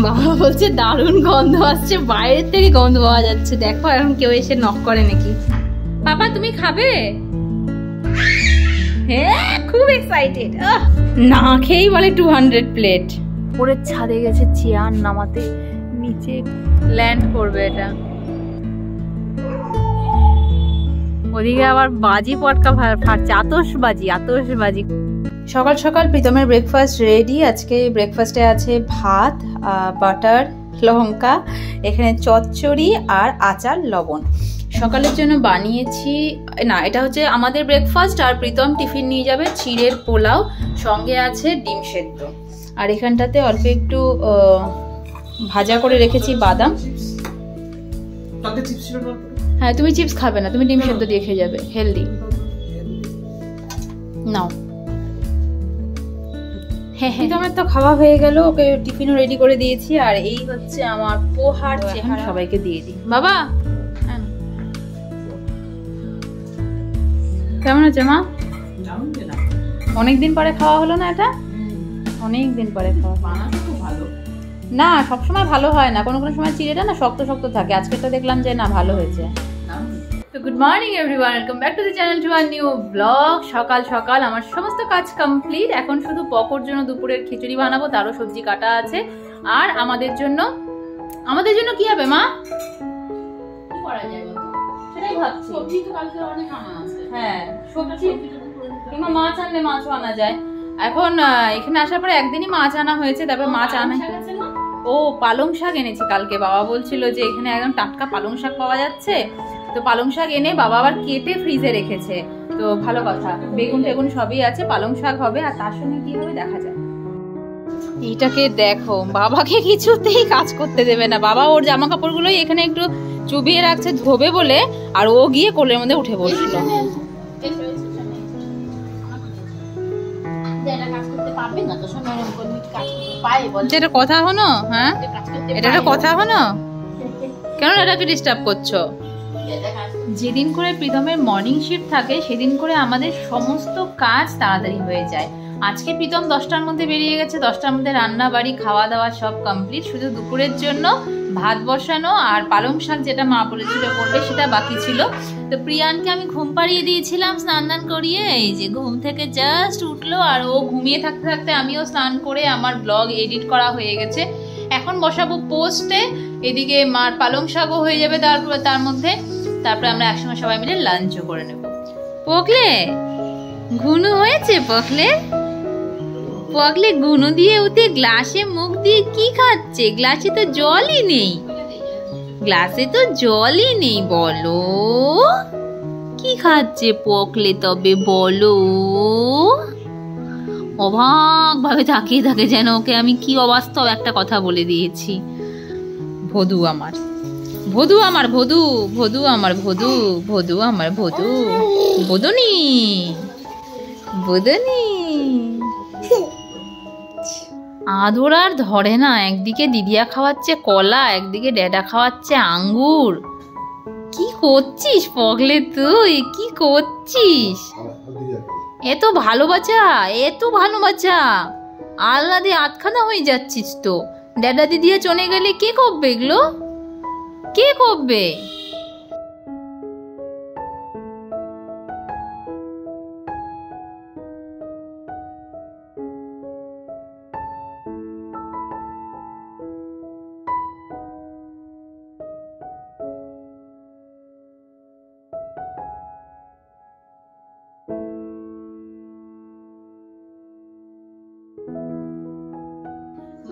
বাবা বলছে দারুণ গন্ধ আসছে, বাইরের থেকে গন্ধ পাওয়া যাচ্ছে। দেখো এখন কেউ এসে নক করে নাকি। পাপা তুমি খাবে? হ্যাঁ খুব এক্সাইটেড। না খেয়েই বলে 200 প্লেট। উপরের ছাদে গেছে চেয়ার নামাতে, নিচে ল্যান্ড করবে এটা। ওদিকে আবার বাজি পটকা ফাটছে, আতশবাজি। সকাল সকাল প্রীতমের ব্রেকফাস্ট রেডি। আজকে ব্রেকফাস্টে আছে ভাত, বাটার, লঙ্কা, এখানে চচ্চড়ি আর আচার, লবণ। সকালের জন্য বানিয়েছি, না এটা হচ্ছে আমাদের ব্রেকফাস্ট। আর প্রীতম টিফিন নিয়ে যাবে চিড়ের পোলাও, সঙ্গে আছে ডিম সেদ্ধ। আর এখানটাতে অল্প একটু ভাজা করে রেখেছি বাদাম। হ্যাঁ তুমি চিপস খাবে না, তুমি ডিম সেদ্ধ দিয়ে খেয়ে যাবে, হেলদি। নাও। হ্যাঁ হ্যাঁ তোমার তো খাওয়া হয়ে গেল, ওকে টিফিনও রেডি করে দিয়েছি। আর এই হচ্ছে আমার পোহার চেহারা, সবাইকে দিয়ে দিই। বাবা কেমন আছে মা? অনেকদিন পরে খাওয়া হলো না এটা, অনেকদিন পরে খাওয়া। না সবসময় ভালো হয় না, কোনো কোনো সময় চিড়েটা না শক্ত শক্ত থাকে। আজকে তো দেখলাম যে না ভালো হয়েছে। তো good morning everyone, welcome back to the channel to our new blog. সকাল সকাল আমার সমস্ত কাজ কমপ্লিট। এখন শুধু পকোর জন্য দুপুরের খিচুড়ি বানাবো, তারও সবজি কাটা আছে। আর আমাদের জন্য কি হবে মা? কি করা যায় সেটাই ভাবছি। সবজি তো কালকে অনেক আনা আছে। হ্যাঁ সবজি কিংবা মাছ আনলে মাছও আনা যায়। এখন এখানে আসার পরে একদিনই মাছ আনা হয়েছে, তারপরে মাছ আনা। ও পালং শাক এনেছি কালকে, বাবা বলছিল যে এখানে একদম টাটকা পালং শাক পাওয়া যাচ্ছে। তো পালং শাক এনে বাবা আবার কেটে ফ্রিজে রেখেছে। তো ভালো কথা, বেগুন টেগুন সবই আছে, পালং শাক হবে। আর তার সঙ্গে কি হবে দেখা যায়। এটাকে দেখো, বাবাকে কিছুতেই কাজ করতে দেবে না। বাবা ওর জামা কাপড়গুলোই এখানে একটু চুবিয়ে রাখছে ধোবে বলে, আর ও গিয়ে কোলের মধ্যে উঠে বসলো। এটা কথা হলো? হ্যাঁ এটা কথা হলো, কেন এটাকে ডিস্টার্ব করছো? যেদিন করে প্রীতমের মর্নিং শিফট থাকে সেদিন করে আমাদের সমস্ত কাজ তাড়াতাড়ি হয়ে যায়। আজকে প্রীতম 10টার মধ্যে বেরিয়ে গেছে, 10টার মধ্যে রান্না বাড়ি খাওয়া দাওয়া সব কমপ্লিট। শুধু দুপুরের জন্য ভাত বসানো আর পালং শাক যেটা মা বলেছিল করবে সেটা বাকি ছিল। তো প্রিয়ানকে আমি ঘুম পাড়িয়ে দিয়েছিলাম স্নান দান করিয়ে, এই যে ঘুম থেকে জাস্ট উঠলো। আর ও ঘুমিয়ে থাকতে থাকতে আমিও স্নান করে আমার ব্লগ এডিট করা হয়ে গেছে। এখন বসাবো পোস্টে, এদিকে মার পালং শাকও হয়ে যাবে তার মধ্যে। তারপরে আমরা একসঙ্গে সবাই মিলে লাঞ্চও করে নেব। পকলে ঘুনু হয়েছে, পকলে ঘুনু দিয়ে উঠে গ্লাসে মুখ দিয়ে কি খাচ্ছে? গ্লাসে তো জলই নেই, বলো কি খাচ্ছে পকলে? তবে বলো। অবাক ভাবে তাকিয়ে থাকে যেন ওকে আমি কি অবাস্তব একটা কথা বলে দিয়েছি। ভদু আমার বদনি আদর আর ধরে না। একদিকে দিদিয়া খাওয়াচ্ছে কলা, একদিকে ড্যাডা খাওয়াচ্ছে আঙ্গুর। কি করছিস পগলে, তুই কি করছিস? এত ভালোবাসা আল্লাদে আতখানা হয়ে যাচ্ছিস তো। ড্যাডা দিদিয়া চলে গেলে কে করবে এগুলো? কে করবে?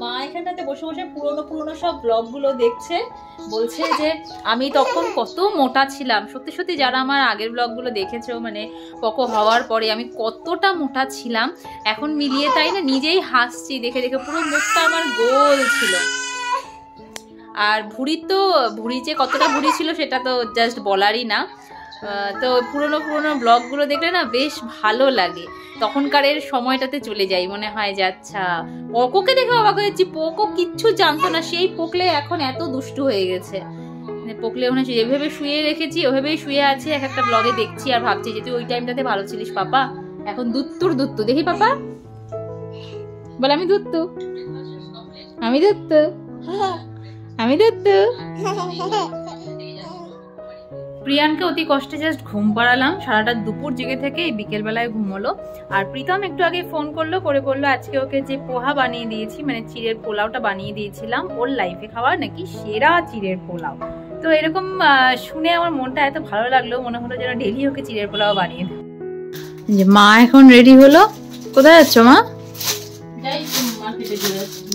মা এখানটাতে বসে বসে পুরোনো সব ব্লগ গুলো দেখছে, বলছে যে আমি তখন কত মোটা ছিলাম। সত্যি সত্যি যারা আমার আগের ব্লগ গুলো দেখেছো, মানে পকো হওয়ার পরে আমি কতটা মোটা ছিলাম এখন মিলিয়ে, তাই না নিজেই হাসছি দেখে দেখে। পুরো মুখটা আমার গোল ছিল। আর ভুঁড়ি যে কতটা ভুঁড়ি ছিল সেটা তো জাস্ট বলারই না। তো পুরোনো ব্লগগুলো দেখলে না বেশ ভালো লাগে। তখনকারের সময়টাতে চলে যাই, মনে হয় যে আচ্ছা। পোকোকে দেখে অবাক হয়েছি, পোকো কিচ্ছু জানতো না, সেই পোকলে এখন এত দুষ্টু হয়ে গেছে। পোকলে মনে হচ্ছে যেভাবে শুয়ে রেখেছি ওভাবেই শুয়ে আছে। এক একটা ব্লগে দেখছি আর ভাবছি যে তুই ওই টাইমটাতে ভালো ছিলিস পাপা, এখন দুত্তুর দেখি পাপা বলে আমি দুত্তু। আমি দুত্তু। প্রিয়ানকে অতি কষ্টে জাস্ট ঘুম পাড়ালাম, সারাটা দুপুর জেগে থেকে এই বিকেলবেলায় ঘুমোলো। আর প্রীতম একটু আগে ফোন করলো, করে বললো আজকে ওকে যে পোহা বানিয়ে দিয়েছি, মানে চিড়ের পোলাওটা বানিয়ে দিয়েছিলাম, ওর লাইফে খাওয়া নাকি সেরা চিড়ের পোলাও। তো এরকম শুনে আমার মনটা এত ভালো লাগলো, মনে হলো যেন ডেলি ওকে চিড়ের পোলাও বানিয়ে দেয়। যে মা এখন রেডি হলো, কোথায় যাচ্ছ মা?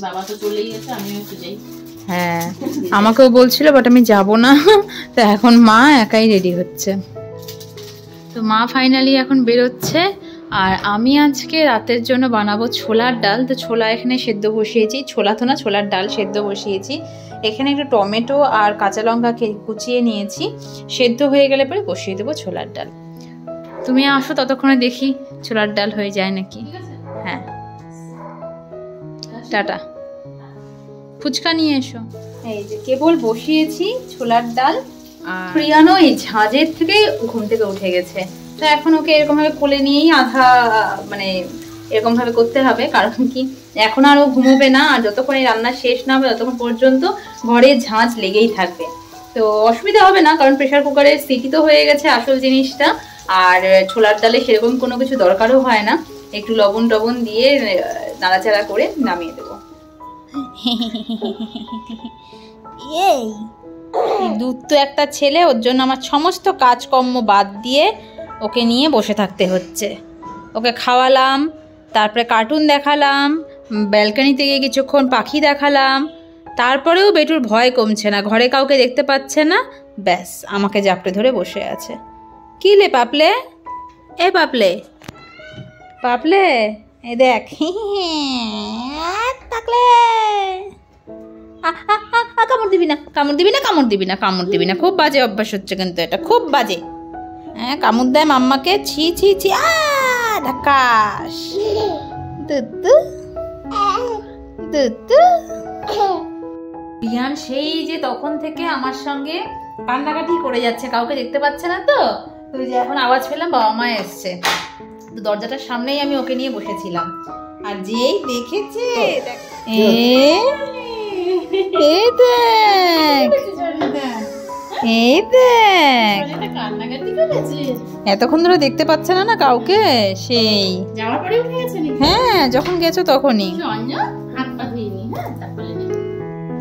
বাবা তো চলেই গেছে, আমিও একটু যাই। হ্যাঁ আমাকেও বলছিল, বাট আমি যাব না। তো এখন মা একাই রেডি হচ্ছে। তো মা ফাইনালি এখন বেরোচ্ছে। আর আমি আজকে রাতের জন্য বানাবো ছোলার ডাল। তো ছোলা এখানে সেদ্ধ বসিয়েছি, ছোলা তো না, ছোলার ডাল সেদ্ধ বসিয়েছি। এখানে একটু টমেটো আর কাঁচা লঙ্কা কুচিয়ে নিয়েছি, সেদ্ধ হয়ে গেলে পরে বসিয়ে দেবো ছোলার ডাল। তুমি আসো ততক্ষণে দেখি ছোলার ডাল হয়ে যায় নাকি। হ্যাঁ টাটা। ফুচকা নিয়ে এসো। এই যে কেবল বসিয়েছি ছোলার ডাল। প্রিয়ানো এই ঝাঁঝের থেকে ঘুম থেকে উঠে গেছে, তো এখন ওকে এরকম ভাবে কোলে নিয়েই আধা মানে এরকম ভাবে করতে হবে, কারণ কি এখন আর ও ঘুমোবে না। আর যতক্ষণ এই রান্না শেষ না হবে ততক্ষণ পর্যন্ত ঘরে ঝাঁঝ লেগেই থাকবে। তো অসুবিধা হবে না, কারণ প্রেশার কুকারের সিটি তো হয়ে গেছে আসল জিনিসটা। আর ছোলার ডালে সেরকম কোনো কিছু দরকারও হয় না, একটু লবণ টবণ দিয়ে নাড়াচাড়া করে নামিয়ে দেবো। এই দুধ তো একটা ছেলে, ওর জন্য আমার সমস্ত কাজকর্ম বাদ দিয়ে ওকে নিয়ে বসে থাকতে হচ্ছে। ওকে খাওয়ালাম, তারপরে কার্টুন দেখালাম, ব্যালকনিতে গিয়ে কিছুক্ষণ পাখি দেখালাম, তারপরেও বেটুর ভয় কমছে না, ঘরে কাউকে দেখতে পাচ্ছে না, ব্যাস আমাকে জাপটে ধরে বসে আছে। কি লে পাপলে, এ পাপলে, পাপলে এই দেখ, থাকলে কামড় দিবি না, কামড় দিবি না, কামড় দিবি না, কামড় দিবি না, খুব বাজে অভ্যাস হচ্ছে কিন্তু এটা, খুব বাজে। হ্যাঁ কামড় দেয় মাম্মাকে, ছি ছি ছি, ঢাকাস। দুদু দুদু। রিয়ান সেই যে তখন থেকে আমার সঙ্গে কান্নাকাটি করে যাচ্ছে, কাউকে দেখতে পাচ্ছে না। তো তুই যে এখন আওয়াজ পেলাম বাবা মা এসছে, তো দরজাটার সামনেই আমি ওকে নিয়ে বসেছিলাম। আর যেই দেখেছে এতক্ষণ ধরে দেখতে পাচ্ছে না কাউকে, সেই হ্যাঁ যখন গেছো তখনই।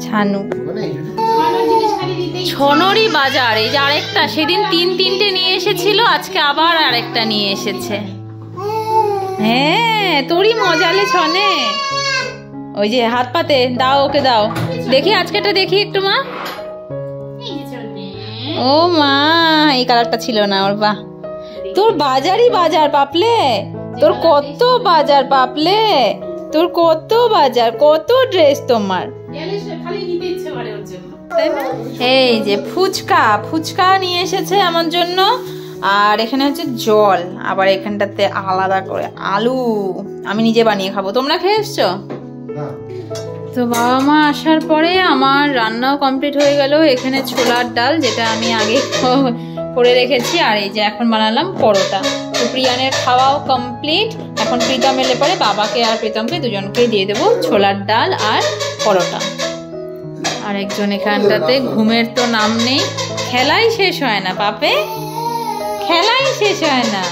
ছানু ছনরি বাজার, এই যে আরেকটা, সেদিন 3-3টে নিয়ে এসেছিল, আজকে আবার আরেকটা নিয়ে এসেছে। হ্যাঁ তোরই মজালে ছনে, ওই যে হাত পাতে দাও, ওকে দাও দেখি, আজকেটা দেখি একটু মা। ও মা এই কালারটা ছিল না ওর, বাহ তোর বাজারই বাজার পাপলে, তোর কত বাজার পাপলে, তোর কত বাজার, কত ড্রেস তোমার। এই যে ফুচকা, ফুচকা নিয়ে এসেছে আমার জন্য। আর এখানে হচ্ছে জল, আবার এখানটাতে আলাদা করে আলু, আমি নিজে বানিয়ে খাবো। তোমরা খেয়ে এসছো? তো বাবা মা আসার পরে আমার রান্নাও কমপ্লিট হয়ে গেল। এখানে ছোলার ডাল যেটা আমি আগে করে রেখেছি, আর এই যে এখন বানালাম পরোটা। তো প্রিয়ানের খাওয়াও কমপ্লিট। এখন প্রীতম এলে পরে বাবাকে আর প্রীতমকে দুজনকেই দিয়ে দেবো ছোলার ডাল আর পরোটা। আর একজন এখানটাতে ঘুমের তো নাম নেই, খেলাই শেষ হয় না পাপে, খেলাই শেষ হয় না।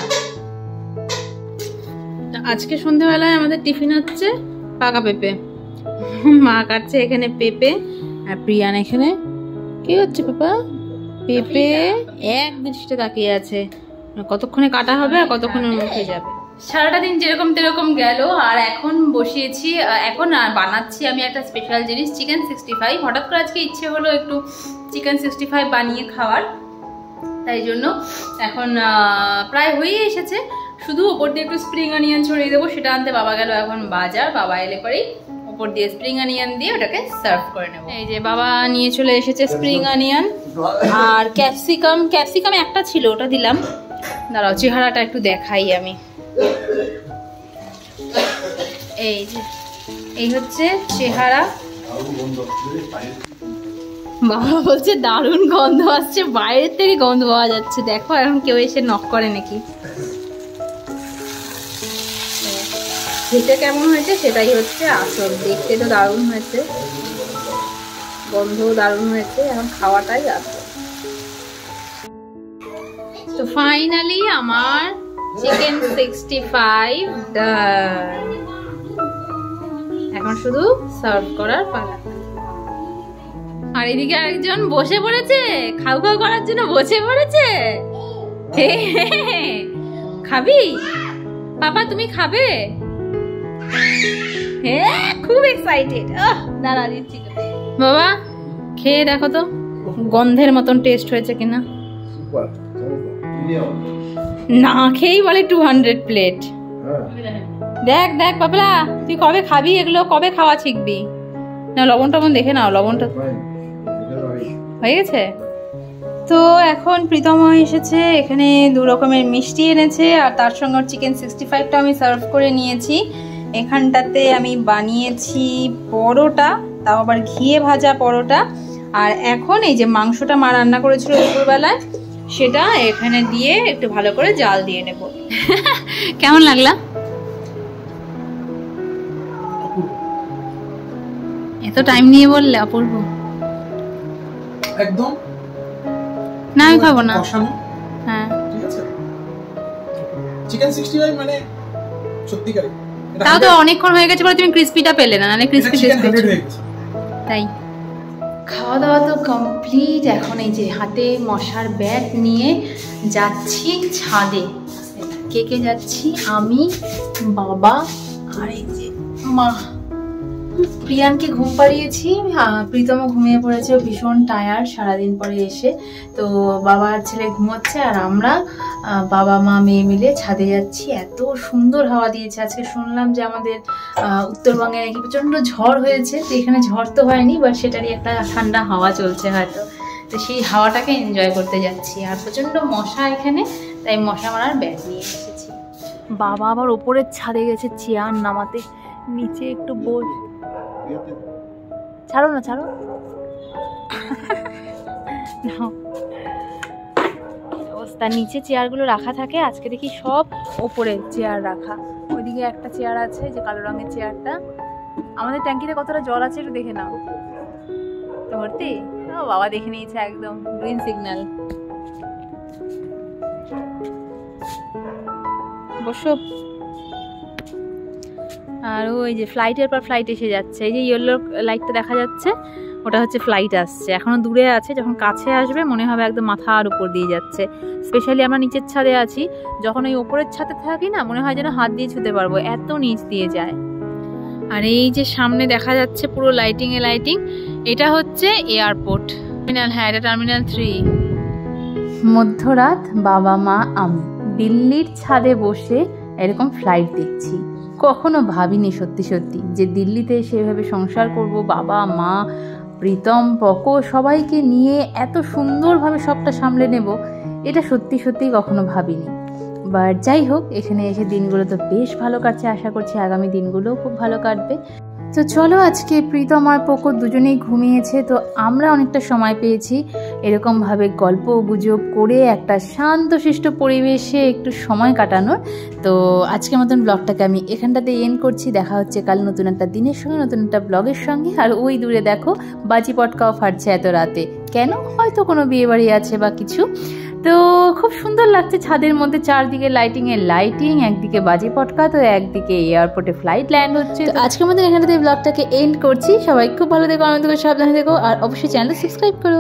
আজকে সন্ধ্যাবেলায় আমাদের টিফিন হচ্ছে পাকা পেঁপে, মা কাটছে এখানে পেঁপে, আর প্রিয়ান এখানে কি হচ্ছে পাপা, পেঁপে এক দৃষ্টিতে তাকিয়ে আছে, কতক্ষণে কাটা হবে আর কতক্ষণে মুখে যাবে। সারাটা দিন যেরকম তেরকম গেল, আর এখন বসিয়েছি, এখন বানাচ্ছি আমি একটা স্পেশাল জিনিস, চিকেন 65। হঠাৎ করে আজকে ইচ্ছে হলো একটু চিকেন 65 বানিয়ে খাওয়ার, তাই জন্য এখন প্রায় হয়েই এসেছে, শুধু ওপর দিয়ে একটু স্প্রিং অনিয়ন ছড়িয়ে দেবো, সেটা আনতে বাবা গেল এখন বাজার। বাবা এলে পরেই উপর দিয়ে স্প্রিং অনিয়ন দিয়ে ওটাকে সার্ভ করে নেব। এই যে বাবা নিয়ে চলে এসেছে স্প্রিং অনিয়ন আর ক্যাপসিকাম, ক্যাপসিকাম একটা ছিল ওটা দিলাম। দাঁড়াও চেহারাটা একটু দেখাই আমি, এই যে এই হচ্ছে চেহারা। বাবা বলছে দারুণ গন্ধ আসছে, বাইরের থেকে গন্ধ পাওয়া যাচ্ছে, দেখো এখন কেউ এসে নক করে নাকি। খেতে কেমন হয়েছে সেটাই হচ্ছে আসল, দেখতে তো দারুণ হয়েছে। গন্ধ দারুণ হয়েছে, এখন খাওয়াটাই আছে। তো ফাইনালি আমার চিকেন 65 ডান। এখন শুধু সার্ভ করার পালা। আর এদিকে আরেকজন বসে পড়েছে, খাও খাও করার জন্য বসে পড়েছে। খাবি পাপা, তুমি খাবে? হ্যাঁ, খুব এক্সাইটেড। দাঁড়া দিচ্ছি বাবা, খেয়ে দেখো তো গন্ধের মতন টেস্ট হয়েছে কিনা। না খেয়েই বলে 200 প্লেট। দেখ দেখ পাপলা, তুই কবে খাবি এগুলো, কবে খাওয়া শিখবি? না লবণ টবণ দেখে নাও, লবণটা হয়ে গেছে। তো এখন প্রীতম এসেছে, এখানে 2 রকমের মিষ্টি এনেছে আর তার সঙ্গে চিকেন 65টা আমি সার্ভ করে নিয়েছি। এখানটাতে আমি বানিয়েছি পরোটা, তাও আবার ঘিয়ে ভাজা পরোটা। আর এখন এই যে মাংসটা মা রান্না করেছিল দুপুরবেলায়, সেটা এখানে দিয়ে একটু ভালো করে জাল দিয়ে নেব। কেমন লাগলা? এত টাইম নিয়ে বললে অপূর্ব। একদম না আমি খাবো না। হ্যাঁ ঠিক আছে, চিকেন 65 মানে সত্যিকারে তাও তো অনেকক্ষণ হয়ে গেছে বলে তুমি ক্রিসপিটা পেলে না, নালে ক্রিসপি তাই। খাওয়া দাওয়া তো কমপ্লিট। এখন এই যে হাতে মশার ব্যাট নিয়ে যাচ্ছি ছাদে। কে কে যাচ্ছি? আমি, বাবা আর এই যে মা। প্রিয়ানকে ঘুম পাড়িয়েছি, প্রীতমও ঘুমিয়ে পড়েছে, ভীষণ টায়ার্ড সারাদিন পরে এসে। তো বাবা আর ছেলে ঘুমোচ্ছে আর আমরা বাবা মা মেয়ে মিলে ছাদে যাচ্ছি। এত সুন্দর হাওয়া দিয়েছে আজকে। শুনলাম যে আমাদের উত্তরবঙ্গে নাকি প্রচণ্ড ঝড় হয়েছে, তো এখানে ঝড় তো হয়নি, বাট সেটারই একটা ঠান্ডা হাওয়া চলছে হয়তো। তো সেই হাওয়াটাকে এনজয় করতে যাচ্ছি। আর প্রচণ্ড মশা এখানে, তাই মশা মারার ব্যাট নিয়ে এসেছি। বাবা আবার ওপরের ছাদে গেছে চেয়ার নামাতে, নিচে একটু বই। ছাড়ো না, ছাড়ো। অবস্থা, নিচে চেয়ারগুলো রাখা থাকে, আজকে দেখি সব ওপরে চেয়ার রাখা। ওইদিকে একটা চেয়ার আছে, যে কালো রঙের চেয়ারটা। আমাদের ট্যাঙ্কিতে কতটা জল আছে একটু দেখে নাও। তো ভর্তি? বাবা দেখে নিয়েছে, একদম গ্রিন সিগন্যাল। বসো। আর ওই যে ফ্লাইটের পর ফ্লাইট এসে যাচ্ছে, এই যে ইয়েলো লাইটটা দেখা যাচ্ছে, ওটা হচ্ছে ফ্লাইট আসছে। এখনো দূরে আছে, যখন কাছে আসবে মনে হবে একদম মাথার উপর দিয়ে যাচ্ছে। স্পেশালি আমরা নিচের ছাদে আছি, যখন ওই ওপরের ছাদে থাকি না, মনে হয় যেন হাত দিয়ে ছুঁতে পারবো, এত নিচ দিয়ে যায়। আর এই যে সামনে দেখা যাচ্ছে পুরো লাইটিং এ লাইটিং, এটা হচ্ছে এয়ারপোর্ট টার্মিনাল। হ্যাঁ, এটা টার্মিনাল 3। মধ্যরাত বাবা মা আমি দিল্লির ছাদে বসে এরকম ফ্লাইট দেখছি। কখনো ভাবিনি সত্যি সত্যি যে দিল্লিতে সেভাবে সংসার করব, বাবা মা প্রীতম পকো সবাইকে নিয়ে এত সুন্দরভাবে সবটা সামলে নেব, এটা সত্যি সত্যি কখনো ভাবিনি। বাট যাই হোক, এখানে এসে দিনগুলো তো বেশ ভালো কাটছে, আশা করছি আগামী দিনগুলোও খুব ভালো কাটবে। তো চলো, আজকে প্রীতম আর পকো দুজনেই ঘুমিয়েছে, তো আমরা অনেকটা সময় পেয়েছি এরকমভাবে গল্প গুজব করে একটা শান্তশিষ্ট পরিবেশে একটু সময় কাটানোর। তো আজকের মতন ব্লগটাকে আমি এখানটাতে এন্ড করছি। দেখা হচ্ছে কাল নতুন একটা দিনের সঙ্গে, নতুন একটা ব্লগের সঙ্গে। আর ওই দূরে দেখো বাজি পটকাও ফাটছে এত রাতে, কেন? হয়তো কোনো বিয়ে বাড়ি আছে বা কিছু। তো খুব সুন্দর লাগছে ছাদের মধ্যে, চারদিকে লাইটিং, একদিকে বাজি পটকা, তো একদিকে এয়ারপোর্টে ফ্লাইট ল্যান্ড হচ্ছে। তো আজকের মধ্যে এখানে ব্লগটাকে এন্ড করছি। সবাই খুব ভালো থেকো, আনন্দ করে সাবধানে থেকো, আর অবশ্যই চ্যানেলটা সাবস্ক্রাইব করো।